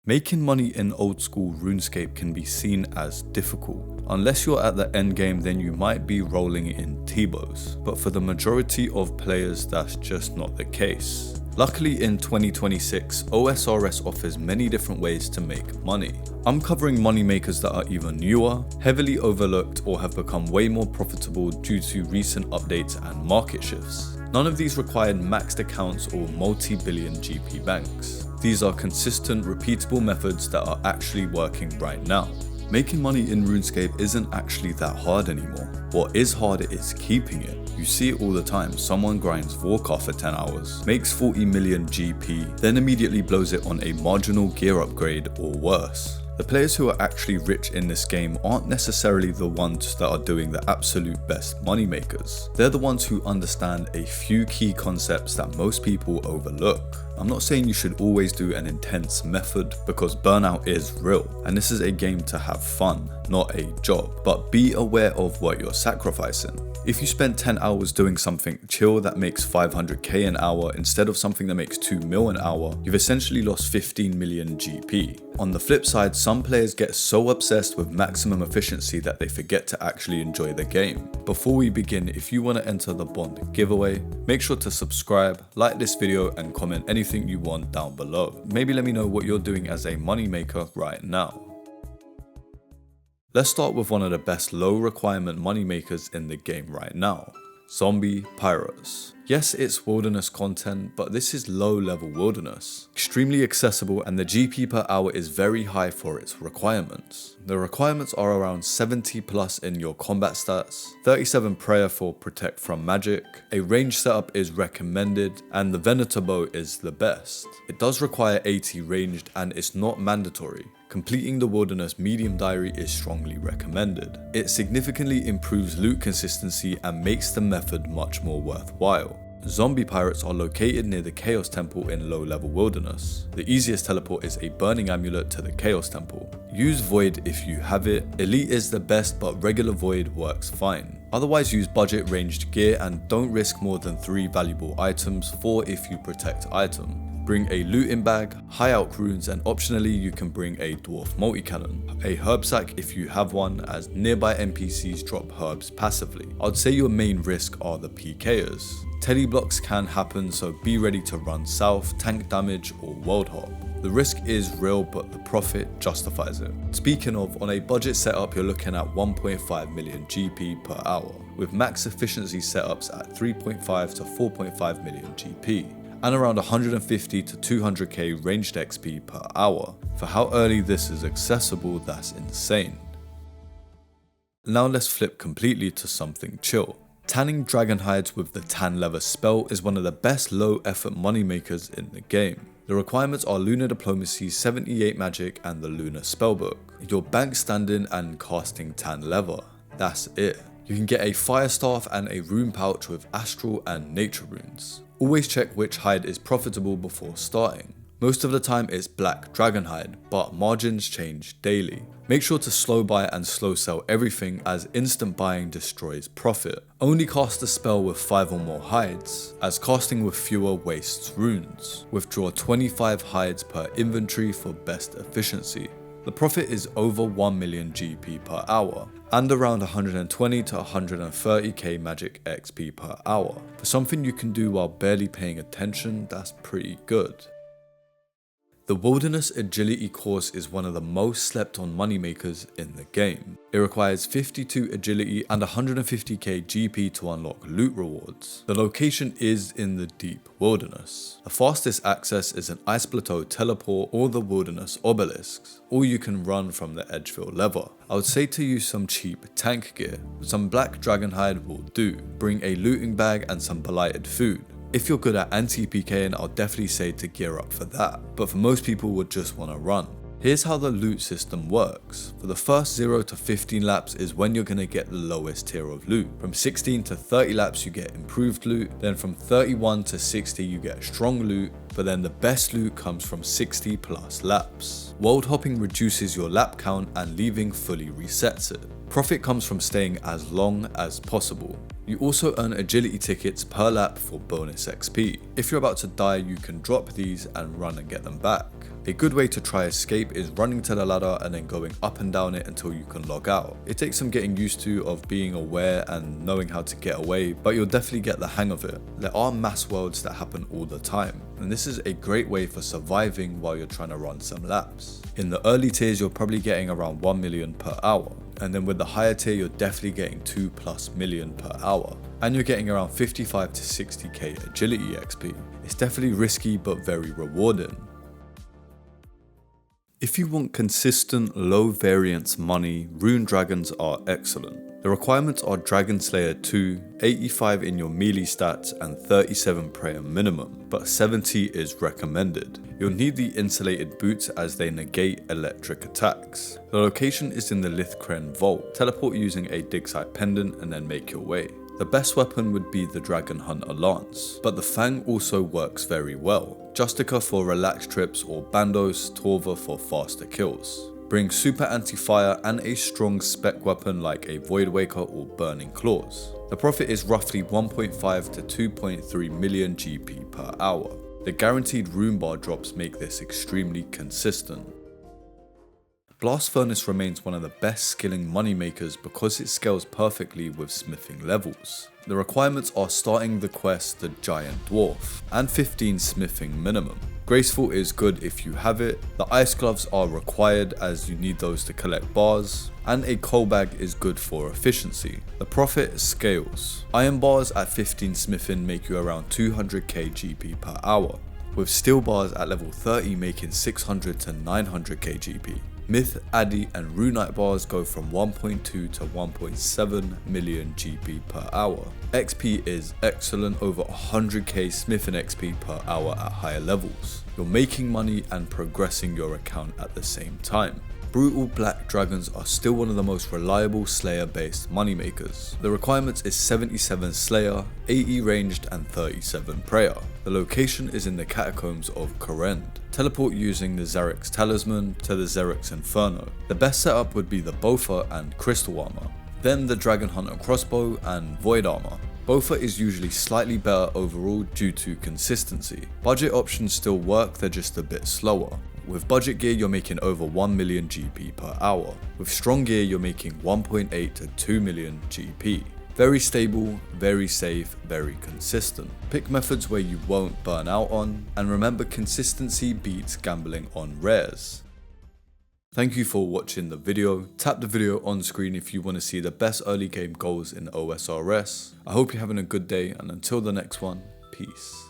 Making money in old school RuneScape can be seen as difficult. Unless you're at the end game, then you might be rolling in T-bows. But for the majority of players, that's just not the case. Luckily in 2026, OSRS offers many different ways to make money. I'm covering money makers that are either newer, heavily overlooked, or have become way more profitable due to recent updates and market shifts. None of these required maxed accounts or multi-billion GP banks. These are consistent, repeatable methods that are actually working right now. Making money in RuneScape isn't actually that hard anymore. What is hard is keeping it. You see it all the time. Someone grinds Vorkar for 10 hours, makes 40 million GP, then immediately blows it on a marginal gear upgrade or worse. The players who are actually rich in this game aren't necessarily the ones that are doing the absolute best money makers. They're the ones who understand a few key concepts that most people overlook. I'm not saying you should always do an intense method, because burnout is real, and this is a game to have fun, not a job. But be aware of what you're sacrificing. If you spend 10 hours doing something chill that makes 500k an hour instead of something that makes 2 mil an hour, you've essentially lost 15 million GP. On the flip side, some players get so obsessed with maximum efficiency that they forget to actually enjoy the game. Before we begin, if you want to enter the Bond giveaway, make sure to subscribe, like this video, and comment anything you want down below. Maybe let me know what you're doing as a moneymaker right now. Let's start with one of the best low requirement moneymakers in the game right now, zombie pirates. Yes, it's wilderness content, but this is low level wilderness. Extremely accessible, and the GP per hour is very high for its requirements. The requirements are around 70 plus in your combat stats, 37 prayer for protect from magic, a range setup is recommended, and the Venator bow is the best. It does require 80 ranged and it's not mandatory. Completing the Wilderness Medium Diary is strongly recommended. It significantly improves loot consistency and makes the method much more worthwhile. Zombie pirates are located near the Chaos Temple in low level wilderness. The easiest teleport is a burning amulet to the Chaos Temple. Use Void if you have it. Elite is the best, but regular Void works fine. Otherwise, use budget ranged gear and don't risk more than 3 valuable items, 4 if you protect item. Bring a looting bag, high out runes, and optionally you can bring a dwarf multi-cannon. A herb sack if you have one, as nearby NPCs drop herbs passively. I'd say your main risk are the PKers. Tele blocks can happen, so be ready to run south, tank damage, or world hop. The risk is real, but the profit justifies it. Speaking of, on a budget setup you're looking at 1.5 million GP per hour, with max efficiency setups at 3.5 to 4.5 million GP. And around 150 to 200k ranged XP per hour. For how early this is accessible, that's insane. Now let's flip completely to something chill. Tanning Dragonhides with the tan leather spell is one of the best low effort moneymakers in the game. The requirements are Lunar Diplomacy, 78 magic, and the Lunar Spellbook. Your bank standing and casting tan leather. That's it. You can get a fire staff and a rune pouch with astral and nature runes. Always check which hide is profitable before starting. Most of the time it's black Dragonhide, but margins change daily. Make sure to slow buy and slow sell everything, as instant buying destroys profit. Only cast a spell with 5 or more hides, as casting with fewer wastes runes. Withdraw 25 hides per inventory for best efficiency. The profit is over 1 million GP per hour, and around 120 to 130k magic XP per hour. For something you can do while barely paying attention, that's pretty good. The Wilderness Agility course is one of the most slept on moneymakers in the game. It requires 52 agility and 150k GP to unlock loot rewards. The location is in the deep wilderness. The fastest access is an Ice Plateau teleport or the Wilderness Obelisks, or you can run from the Edgefield lever. I would say to use some cheap tank gear. Some black Dragonhide will do. Bring a looting bag and some blighted food. If you're good at anti-PKing, I'll definitely say to gear up for that, but for most people would just want to run. Here's how the loot system works. For the first 0 to 15 laps is when you're going to get the lowest tier of loot. From 16 to 30 laps you get improved loot, then from 31 to 60 you get strong loot, but then the best loot comes from 60 plus laps. World hopping reduces your lap count and leaving fully resets it. Profit comes from staying as long as possible. You also earn agility tickets per lap for bonus XP. If you're about to die, you can drop these and run and get them back. A good way to try escape is running to the ladder and then going up and down it until you can log out. It takes some getting used to of being aware and knowing how to get away, but you'll definitely get the hang of it. There are mass worlds that happen all the time, and this is a great way for surviving while you're trying to run some laps. In the early tiers you're probably getting around 1 million per hour, and then with the higher tier you're definitely getting 2+ million per hour, and you're getting around 55 to 60k agility XP. It's definitely risky but very rewarding. If you want consistent, low variance money, Rune Dragons are excellent. The requirements are Dragon Slayer 2, 85 in your melee stats and 37 prayer minimum, but 70 is recommended. You'll need the insulated boots as they negate electric attacks. The location is in the Lithcren Vault. Teleport using a dig site pendant and then make your way. The best weapon would be the Dragon Hunter Lance, but the Fang also works very well. Justica for relaxed trips or Bandos Torva for faster kills. Bring super anti-fire and a strong spec weapon like a Void Waker or Burning Claws. The profit is roughly 1.5 to 2.3 million GP per hour. The guaranteed rune bar drops make this extremely consistent. Blast Furnace remains one of the best skilling moneymakers because it scales perfectly with smithing levels. The requirements are starting the quest the Giant Dwarf, and 15 smithing minimum. Graceful is good if you have it, the ice gloves are required as you need those to collect bars, and a coal bag is good for efficiency. The profit scales. Iron bars at 15 smithing make you around 200k GP per hour, with steel bars at level 30 making 600 to 900k GP. Myth, Addy and Runite bars go from 1.2 to 1.7 million GP per hour. XP is excellent, over 100k smithing XP per hour at higher levels. You're making money and progressing your account at the same time. Brutal Black Dragons are still one of the most reliable Slayer based moneymakers. The requirements is 77 Slayer, 80 ranged and 37 prayer. The location is in the catacombs of Korend. Teleport using the Zarek's Talisman to the Zarek's Inferno. The best setup would be the Bofa and Crystal Armor, then the Dragon Hunter Crossbow and Void Armor. Bofa is usually slightly better overall due to consistency. Budget options still work, they're just a bit slower. With budget gear you're making over 1 million GP per hour. With strong gear you're making 1.8 to 2 million GP. Very stable, very safe, very consistent. Pick methods where you won't burn out on, and remember consistency beats gambling on rares. Thank you for watching the video. Tap the video on screen if you want to see the best early game goals in OSRS. I hope you're having a good day, and until the next one, peace.